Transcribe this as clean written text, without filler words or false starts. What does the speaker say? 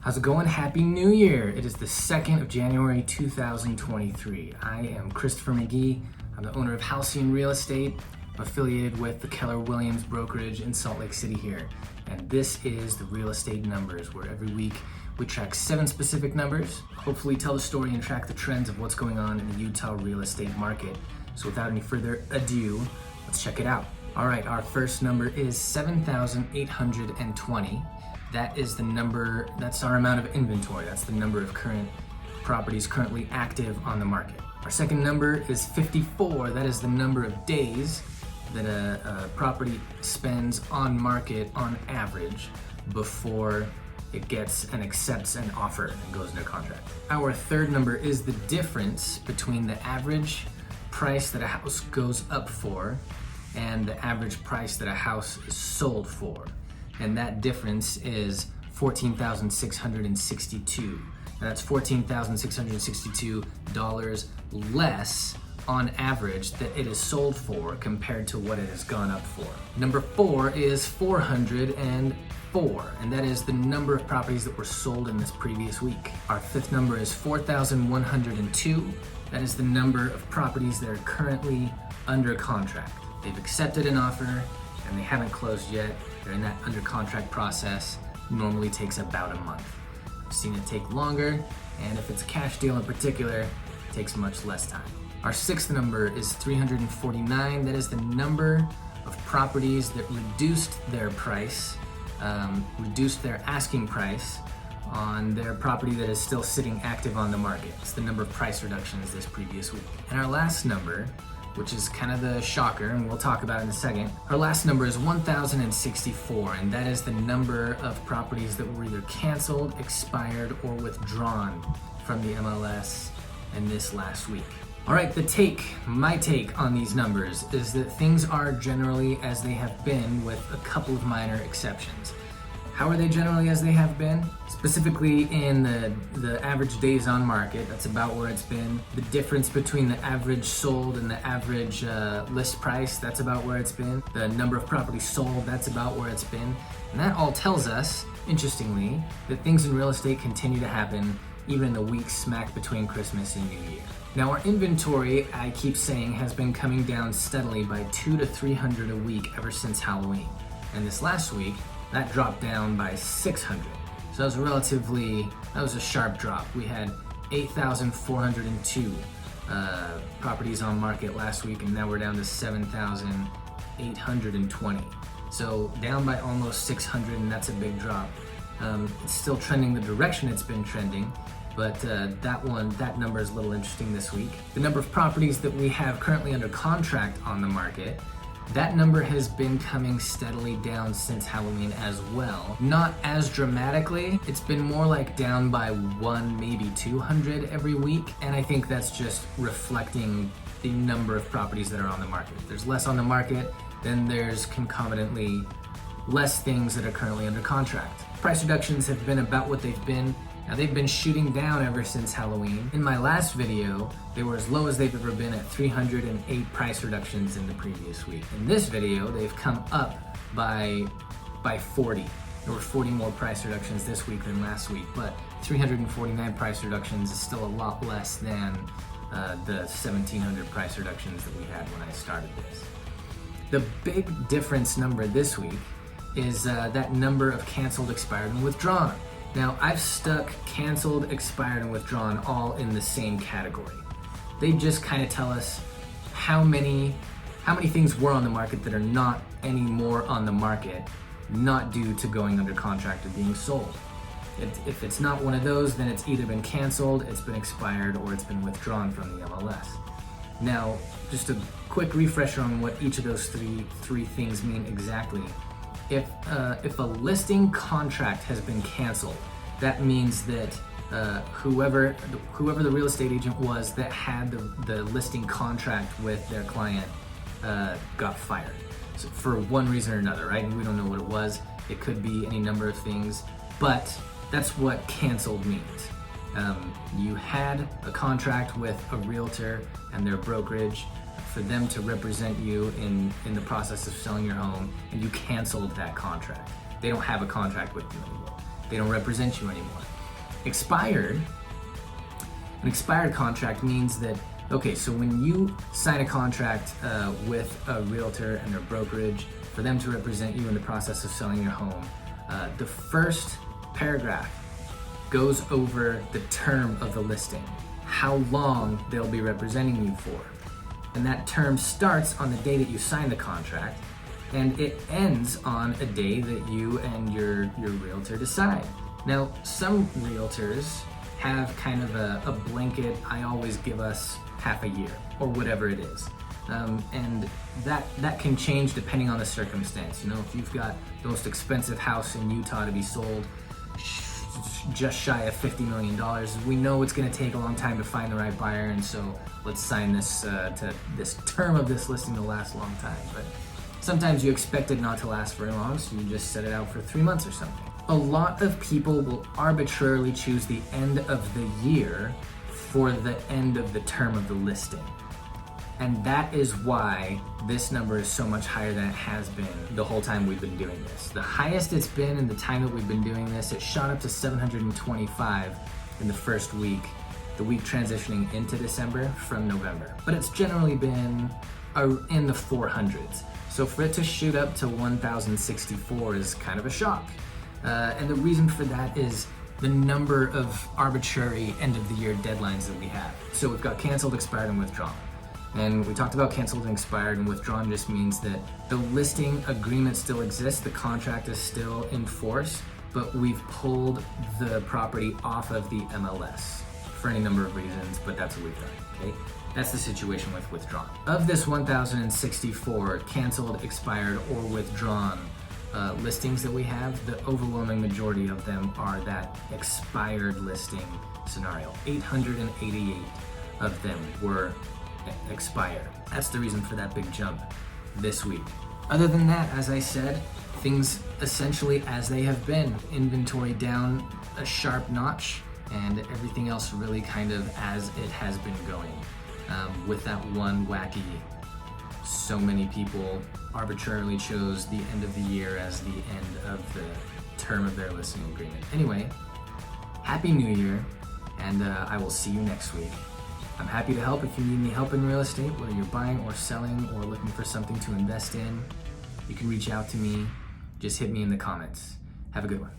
How's it going? Happy New Year! It is the 2nd of January 2023. I am Christopher McGee. I'm the owner of Halcyon Real Estate. I'm affiliated with the Keller Williams brokerage in Salt Lake City here. And this is the Real Estate Numbers, where every week we track 7 specific numbers, hopefully tell the story and track the trends of what's going on in the Utah real estate market. So without any further ado, let's check it out. All right, our first number is 7,820. That is the number, that's our amount of inventory. That's the number of current properties currently active on the market. Our second number is 54. That is the number of days that a property spends on market on average before it gets and accepts an offer and goes into contract. Our third number is the difference between the average price that a house goes up for and the average price that a house is sold for. And that difference is $14,662. And that's $14,662 less on average that it is sold for compared to what it has gone up for. Number 4 is 404, and that is the number of properties that were sold in this previous week. Our fifth number is 4,102. That is the number of properties that are currently under contract. They've accepted an offer and they haven't closed yet. They're in that under contract process. Normally takes about a month. I've seen it take longer, and if it's a cash deal in particular, it takes much less time. Our sixth number is 349. That is the number of properties that reduced their price, reduced their asking price on their property that is still sitting active on the market. It's the number of price reductions this previous week. And our last number, which is kind of the shocker, and we'll talk about it in a second. Our last number is 1,064, and that is the number of properties that were either canceled, expired, or withdrawn from the MLS in this last week. All right, my take on these numbers is that things are generally as they have been with a couple of minor exceptions. How are they generally as they have been? Specifically in the average days on market, that's about where it's been. The difference between the average sold and the average list price, that's about where it's been. The number of properties sold, that's about where it's been. And that all tells us, interestingly, that things in real estate continue to happen even in the weeks smack between Christmas and New Year. Now our inventory, I keep saying, has been coming down steadily by 200 to 300 a week ever since Halloween. And this last week, that dropped down by 600. So that was a sharp drop. We had 8,402 properties on market last week, and now we're down to 7,820. So down by almost 600, and that's a big drop. It's still trending the direction it's been trending, but that number is a little interesting this week. The number of properties that we have currently under contract on the market, that number has been coming steadily down since Halloween as well. Not as dramatically. It's been more like down by 1, maybe 200 every week. And I think that's just reflecting the number of properties that are on the market. If there's less on the market, then there's concomitantly less things that are currently under contract. Price reductions have been about what they've been. Now they've been shooting down ever since Halloween. In my last video, they were as low as they've ever been at 308 price reductions in the previous week. In this video, they've come up by 40. There were 40 more price reductions this week than last week, but 349 price reductions is still a lot less than the 1,700 price reductions that we had when I started this. The big difference number this week is that number of canceled, expired, and withdrawn. Now, I've stuck canceled, expired, and withdrawn all in the same category. They just kind of tell us how many things were on the market that are not anymore on the market, not due to going under contract or being sold. If it's not one of those, then it's either been canceled, it's been expired, or it's been withdrawn from the MLS. Now, just a quick refresher on what each of those three things mean exactly. If a listing contract has been canceled, that means that whoever the real estate agent was that had the listing contract with their client got fired. So for one reason or another, right? And we don't know what it was. It could be any number of things, but that's what canceled means. You had a contract with a realtor and their brokerage for them to represent you in the process of selling your home, and you canceled that contract. They don't have a contract with you anymore. They don't represent you anymore. Expired, an expired contract means that, okay, so when you sign a contract with a realtor and their brokerage for them to represent you in the process of selling your home, the first paragraph goes over the term of the listing, how long they'll be representing you for. And that term starts on the day that you sign the contract, and it ends on a day that you and your realtor decide. Now, some realtors have kind of a blanket, I always give us half a year, or whatever it is. And that can change depending on the circumstance. You know, if you've got the most expensive house in Utah to be sold, just shy of $50 million, we know it's going to take a long time to find the right buyer, and so let's sign this this term of this listing to last a long time. But sometimes you expect it not to last very long, so you just set it out for 3 months or something. A lot of people will arbitrarily choose the end of the year for the end of the term of the listing. And that is why this number is so much higher than it has been the whole time we've been doing this. The highest it's been in the time that we've been doing this, it shot up to 725 in the first week, the week transitioning into December from November. But it's generally been in the 400s. So for it to shoot up to 1,064 is kind of a shock. And the reason for that is the number of arbitrary end of the year deadlines that we have. So we've got canceled, expired, and withdrawn. And we talked about canceled and expired, and withdrawn just means that the listing agreement still exists, the contract is still in force, but we've pulled the property off of the MLS for any number of reasons, but that's what we've done, okay? That's the situation with withdrawn. Of this 1,064 canceled, expired, or withdrawn listings that we have, the overwhelming majority of them are that expired listing scenario. 888 of them were expired. That's the reason for that big jump this week. Other than that, as I said, things essentially as they have been. Inventory down a sharp notch, and everything else really kind of as it has been going. With that one wacky, so many people arbitrarily chose the end of the year as the end of the term of their listing agreement. Anyway, Happy New Year, and I will see you next week. I'm happy to help if you need any help in real estate, whether you're buying or selling or looking for something to invest in. You can reach out to me. Just hit me in the comments. Have a good one.